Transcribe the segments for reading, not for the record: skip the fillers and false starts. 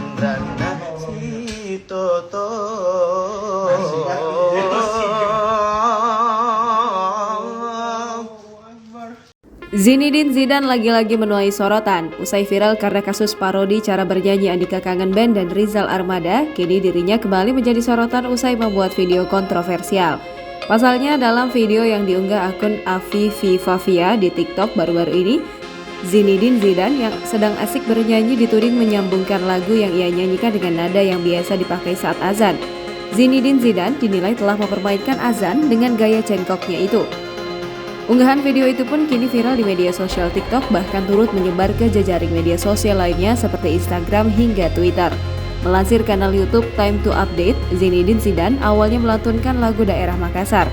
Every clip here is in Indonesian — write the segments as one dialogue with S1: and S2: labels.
S1: Chandrana si Toto.
S2: Zinedine Zidane lagi-lagi menuai sorotan. Usai viral karena kasus parodi cara bernyanyi Andika Kangen Band dan Rizal Armada, kini dirinya kembali menjadi sorotan usai membuat video kontroversial. Pasalnya, dalam video yang diunggah akun Afi Vivavia di TikTok baru-baru ini, Zinedine Zidane yang sedang asik bernyanyi dituding menyambungkan lagu yang ia nyanyikan dengan nada yang biasa dipakai saat azan. Zinedine Zidane dinilai telah mempermainkan azan dengan gaya cengkoknya itu. Unggahan video itu pun kini viral di media sosial TikTok, bahkan turut menyebar ke jejaring media sosial lainnya seperti Instagram hingga Twitter. Melansir kanal YouTube Time to Update, Zinedine Zidane awalnya melantunkan lagu daerah Makassar.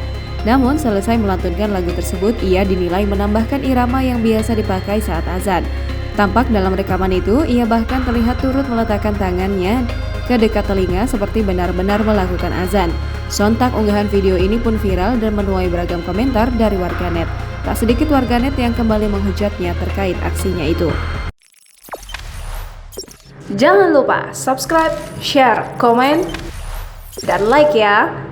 S2: Namun selesai melantunkan lagu tersebut, ia dinilai menambahkan irama yang biasa dipakai saat azan. Tampak dalam rekaman itu, ia bahkan terlihat turut meletakkan tangannya ke dekat telinga seperti benar-benar melakukan azan. Sontak unggahan video ini pun viral dan menuai beragam komentar dari warganet. Tak sedikit warganet yang kembali menghujatnya terkait aksinya itu. Jangan lupa subscribe, share, komen, dan like ya!